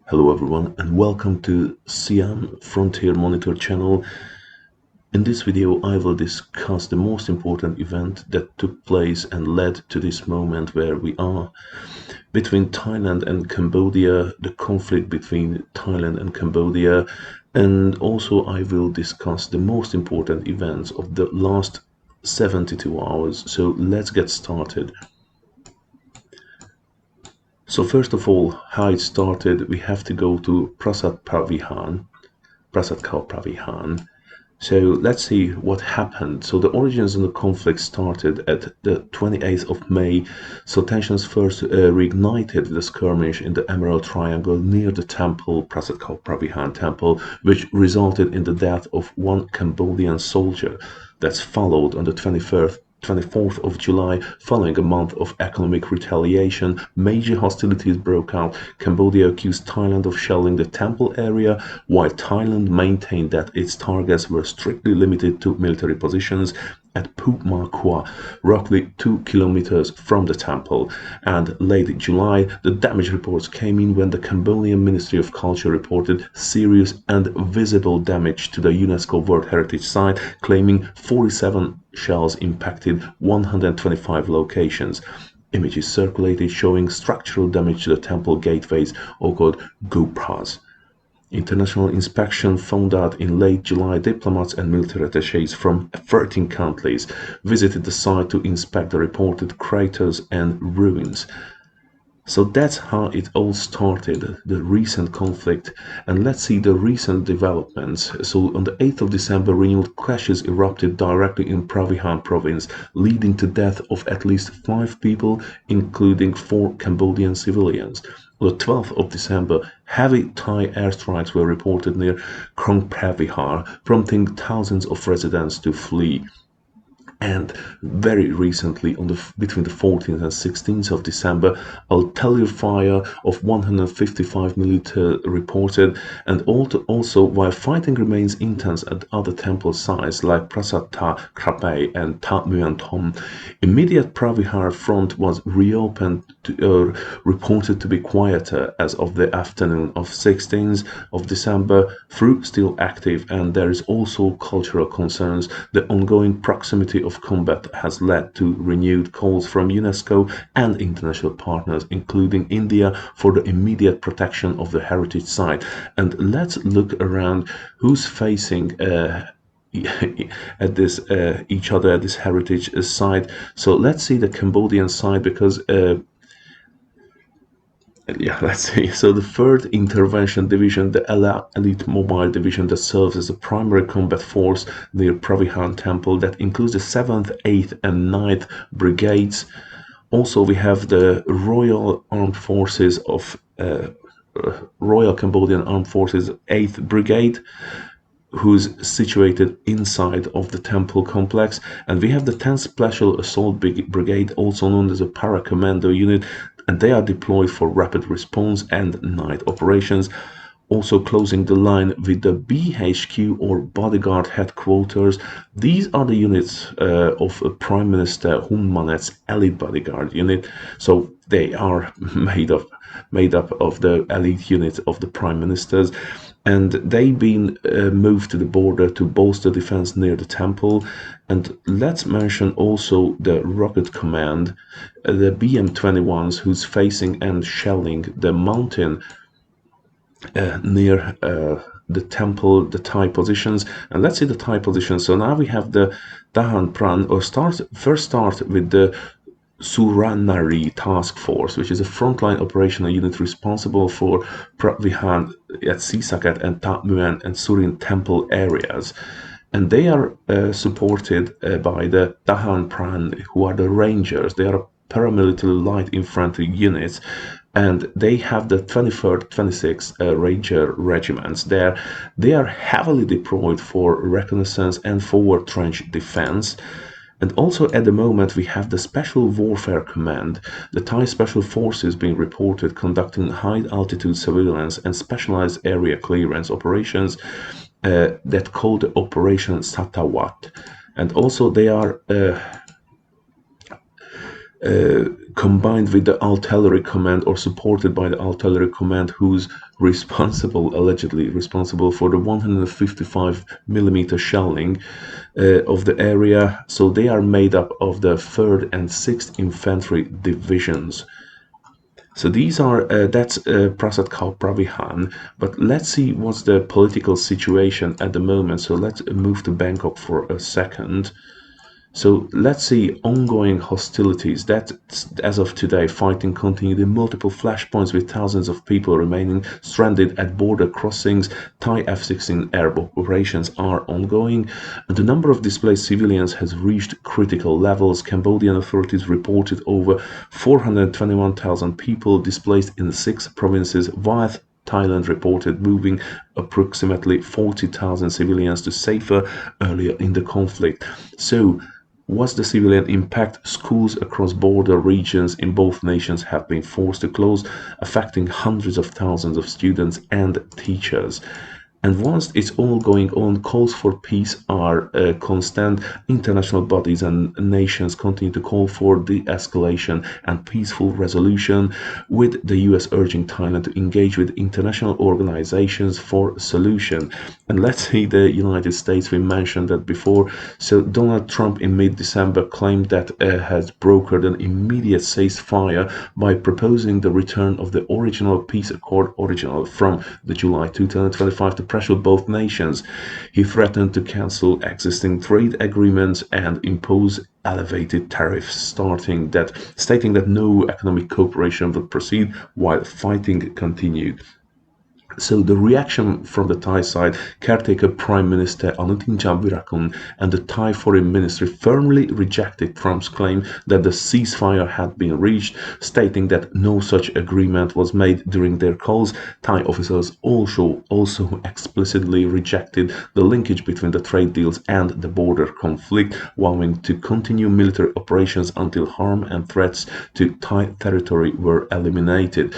Hello everyone and welcome to Siam Frontier Monitor channel. In this video I will discuss the most important event that took place and led to this moment where we are. Between Thailand and Cambodia, the conflict between Thailand and Cambodia, and also I will discuss the most important events of the last 72 hours. So let's get started. So first of all, how it started, we have to go to Prasat Pravihan. So let's see what happened. So the origins of the conflict started at the 28th of May. So tensions first reignited the skirmish in the Emerald Triangle near the temple, Prasat Pravihan temple, which resulted in the death of one Cambodian soldier. That's followed on the 24th of July, following a month of economic retaliation, major hostilities broke out. Cambodia accused Thailand of shelling the temple area, while Thailand maintained that its targets were strictly limited to military positions at Phu Ma Kwa, roughly 2 kilometers from the temple. And late July, the damage reports came in when the Cambodian Ministry of Culture reported serious and visible damage to the UNESCO World Heritage Site, claiming 47 shells impacted 125 locations. Images circulated showing structural damage to the temple gateways, or called gopras. International inspection found that in late July, diplomats and military attachés from 13 countries visited the site to inspect the reported craters and ruins. So that's how it all started, the recent conflict. And let's see the recent developments. So on the 8th of December, renewed clashes erupted directly in Pravihan province, leading to death of at least 5 people, including 4 Cambodian civilians. On the 12th of December, heavy Thai airstrikes were reported near Krong Pravihar, prompting thousands of residents to flee. And very recently, between the 14th and 16th of December, artillery fire of 155 milliliter reported, and also while fighting remains intense at other temple sites like Prasat Ta Krapay and Ta Muan Thom, immediate Pravihar front was reopened, reported to be quieter as of the afternoon of 16th of December, through still active, and there is also cultural concerns. The ongoing proximity of combat has led to renewed calls from UNESCO and international partners, including India, for the immediate protection of the heritage site. And let's look around who's facing at this each other at this heritage site. So let's see the Cambodian side, because let's see. So the 3rd Intervention Division, the Elite Mobile Division that serves as a primary combat force near Pravihan Temple, that includes the 7th, 8th and 9th Brigades. Also, we have the Royal Armed Forces of Royal Cambodian Armed Forces 8th Brigade, who's situated inside of the temple complex. And we have the 10th Special Assault Brigade, also known as a Para-Commando unit, and they are deployed for rapid response and night operations. Also closing the line with the BHQ, or Bodyguard Headquarters. These are the units of Prime Minister Hun Manet's elite bodyguard unit. So they are made up of the elite units of the Prime Ministers, and they've been moved to the border to bolster defense near the temple. And let's mention also the Rocket Command, the BM-21s, who's facing and shelling the mountain near the temple, the Thai positions. And let's see the Thai positions. So now we have the Dahan Pran, or first start with the Suranari Task Force, which is a frontline operational unit responsible for Pravihan at Sisaket and Ta Muan and Surin temple areas. And they are supported by the Dahan Pran, who are the Rangers. They are paramilitary light infantry units, and they have the 23rd, 26th Ranger regiments there. They are heavily deployed for reconnaissance and forward trench defense. And also at the moment we have the Special Warfare Command, the Thai Special Forces, being reported conducting high-altitude surveillance and specialized area clearance operations that called Operation Satawat. And also they are combined with the artillery command or supported by the artillery command who's allegedly responsible for the 155 millimeter shelling of the area. So they are made up of the 3rd and 6th Infantry Divisions. So these are that's Prasad Pravihan, but let's see what's the political situation at the moment. So let's move to Bangkok for a second. So let's see ongoing hostilities. That, as of today, fighting continued in multiple flashpoints with thousands of people remaining stranded at border crossings. Thai F-16 air operations are ongoing, and the number of displaced civilians has reached critical levels. Cambodian authorities reported over 421,000 people displaced in 6 provinces, while Thailand reported moving approximately 40,000 civilians to safer earlier in the conflict. So, what's the civilian impact? Schools across border regions in both nations have been forced to close, affecting hundreds of thousands of students and teachers. And once it's all going on, calls for peace are constant. International bodies and nations continue to call for de-escalation and peaceful resolution, with the US urging Thailand to engage with international organizations for a solution. And let's see the United States, we mentioned that before. So Donald Trump in mid-December claimed that has brokered an immediate ceasefire by proposing the return of the original peace accord from the July 2025 to pressure both nations. He threatened to cancel existing trade agreements and impose elevated tariffs, stating that no economic cooperation would proceed while fighting continued. So the reaction from the Thai side, caretaker Prime Minister Anutin Javirakun and the Thai Foreign Ministry firmly rejected Trump's claim that the ceasefire had been reached, stating that no such agreement was made during their calls. Thai officials also explicitly rejected the linkage between the trade deals and the border conflict, vowing to continue military operations until harm and threats to Thai territory were eliminated.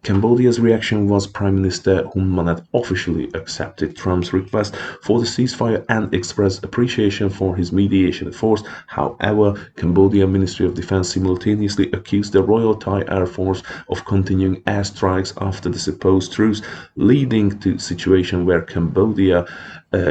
Cambodia's reaction was Prime Minister Hun Manet officially accepted Trump's request for the ceasefire and expressed appreciation for his mediation efforts. However, Cambodia Ministry of Defense simultaneously accused the Royal Thai Air Force of continuing airstrikes after the supposed truce, leading to a situation where Cambodia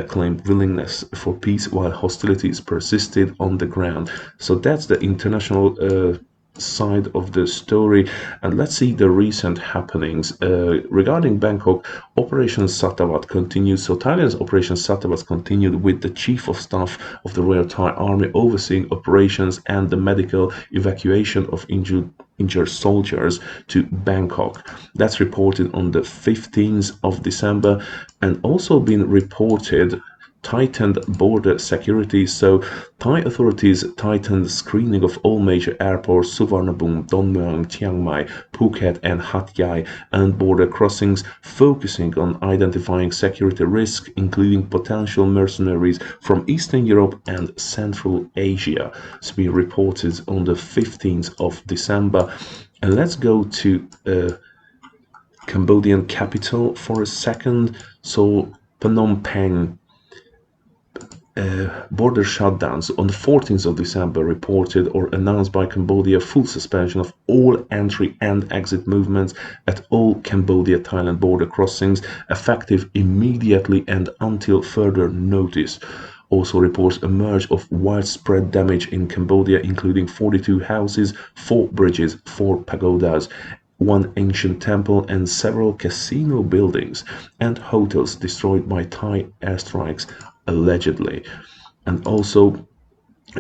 claimed willingness for peace while hostilities persisted on the ground. So that's the international side of the story. And let's see the recent happenings regarding Bangkok. Operation Satavat continues. So Thailand's Operation Satavat continued with the Chief of Staff of the Royal Thai Army overseeing operations and the medical evacuation of injured soldiers to Bangkok. That's reported on the 15th of December, and also been reported tightened border security. So Thai authorities tightened screening of all major airports, Suvarnabhumi, Don Mueang, Chiang Mai, Phuket and Hat Yai, and border crossings, focusing on identifying security risks, including potential mercenaries from Eastern Europe and Central Asia. It's been reported on the 15th of December. And let's go to Cambodian capital for a second. So Phnom Penh. Border shutdowns on the 14th of December reported or announced by Cambodia full suspension of all entry and exit movements at all Cambodia-Thailand border crossings, effective immediately and until further notice. Also, reports emerged of widespread damage in Cambodia, including 42 houses, 4 bridges, 4 pagodas, 1 ancient temple, and several casino buildings and hotels destroyed by Thai airstrikes, allegedly. And also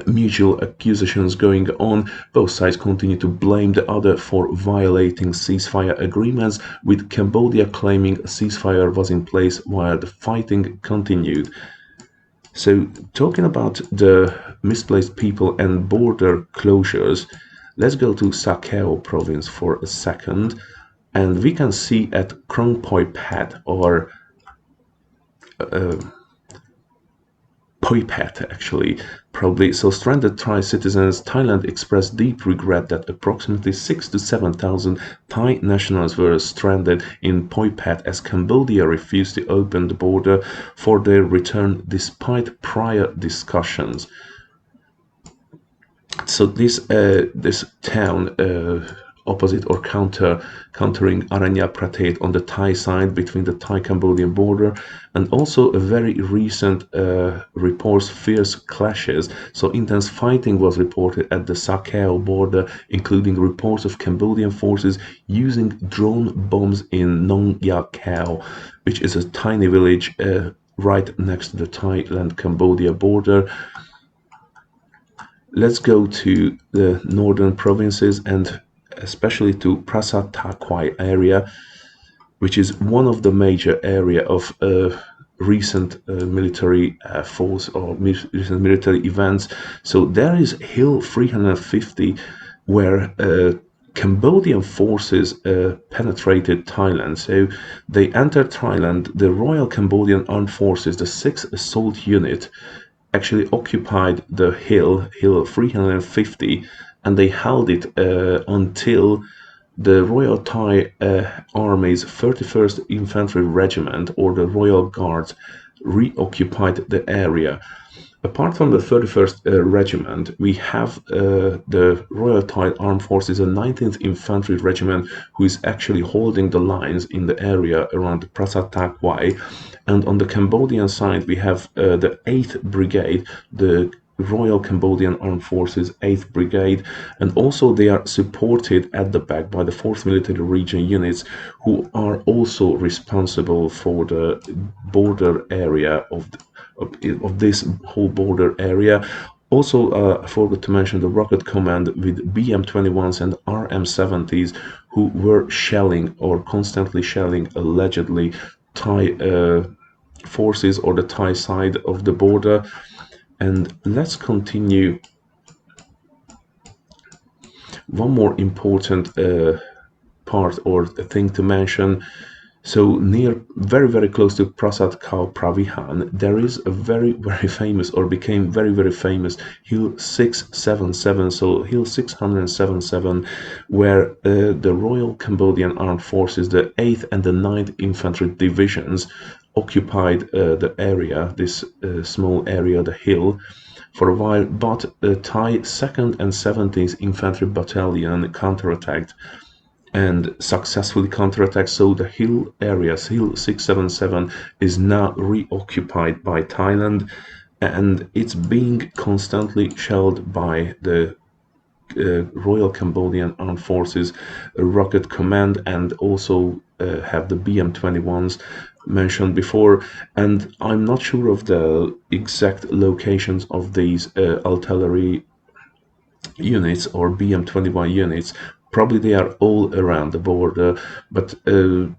mutual accusations going on. Both sides continue to blame the other for violating ceasefire agreements, with Cambodia claiming a ceasefire was in place while the fighting continued. So, talking about the misplaced people and border closures, let's go to Sa Kaeo province for a second, and we can see at Krong Poi Pat, or Poipet, actually, probably. So stranded Thai citizens, Thailand expressed deep regret that approximately 6,000 to 7,000 Thai nationals were stranded in Poipet as Cambodia refused to open the border for their return despite prior discussions. So this town opposite or countering Aranya Pratet on the Thai side between the Thai-Cambodian border, and also a very recent reports fierce clashes. So intense fighting was reported at the Sakeo border, including reports of Cambodian forces using drone bombs in Nong Ya Khao, which is a tiny village right next to the Thailand-Cambodia border. Let's go to the northern provinces and especially to Prasat Takwai area, which is one of the major area of recent military force or recent military events. So there is Hill 350, where Cambodian forces penetrated Thailand. So they entered Thailand. The Royal Cambodian Armed Forces, the 6th Assault Unit, actually occupied the hill 350, and they held it until the Royal Thai Army's 31st Infantry Regiment or the Royal Guards reoccupied the area. Apart from the 31st Regiment, we have the Royal Thai Armed Forces, the 19th Infantry Regiment, who is actually holding the lines in the area around Prasat Takwai. And on the Cambodian side, we have the 8th Brigade, the Royal Cambodian Armed Forces 8th Brigade, and also they are supported at the back by the 4th Military Region units, who are also responsible for the border area of this whole border area. Also, I forgot to mention the Rocket Command with BM-21s and RM-70s, who were shelling or constantly shelling allegedly Thai forces or the Thai side of the border. And let's continue. One more important part or thing to mention. So near, very, very close to Prasad Khao Pravihan, there is a very, very famous, or became very, very famous, Hill 677, so Hill 677, where the Royal Cambodian Armed Forces, the 8th and the 9th Infantry Divisions, occupied the area, this small area, the hill, for a while, but the Thai 2nd and 17th Infantry Battalion counterattacked and successfully counterattacked. So the hill areas, Hill 677, is now reoccupied by Thailand, and it's being constantly shelled by the Royal Cambodian Armed Forces Rocket Command, and also have the BM-21s mentioned before. And I'm not sure of the exact locations of these artillery units or BM-21 units. Probably they are all around the border, but they're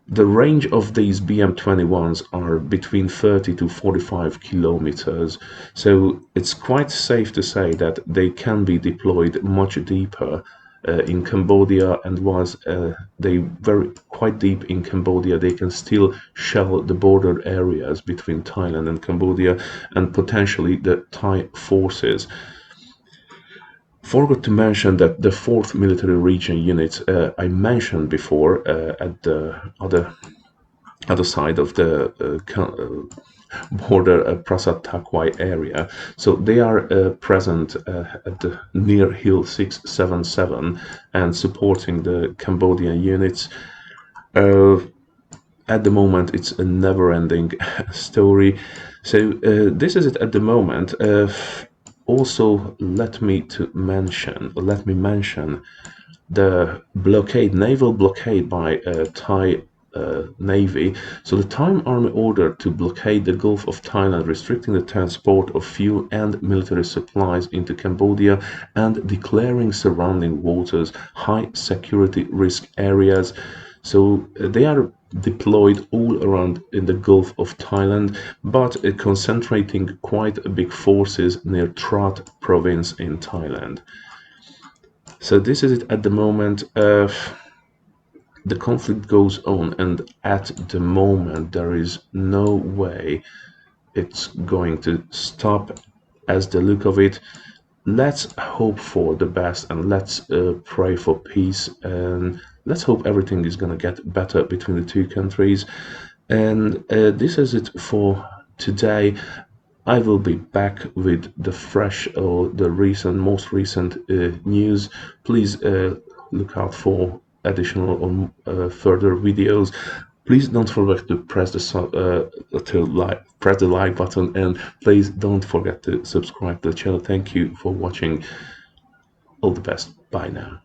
the range of these BM-21s are between 30 to 45 kilometers, so it's quite safe to say that they can be deployed much deeper in Cambodia, and once they very quite deep in Cambodia, they can still shell the border areas between Thailand and Cambodia and potentially the Thai forces. Forgot to mention that the 4th Military Region units I mentioned before at the other side of the border Prasat Takwai area. So they are present at the near Hill 677 and supporting the Cambodian units. At the moment, it's a never-ending story. So this is it at the moment. Also, let me mention the blockade, naval blockade by Thai Navy. So the Thai Army ordered to blockade the Gulf of Thailand, restricting the transport of fuel and military supplies into Cambodia and declaring surrounding waters high security risk areas. So they are deployed all around in the Gulf of Thailand, but concentrating quite big forces near Trat province in Thailand. So this is it at the moment. The conflict goes on, and at the moment there is no way it's going to stop as the look of it. Let's hope for the best, and let's pray for peace, and let's hope everything is going to get better between the two countries. And this is it for today. I will be back with the fresh or the most recent news. Please look out for additional or further videos. Please don't forget to press the like button, and please don't forget to subscribe to the channel. Thank you for watching. All the best. Bye now.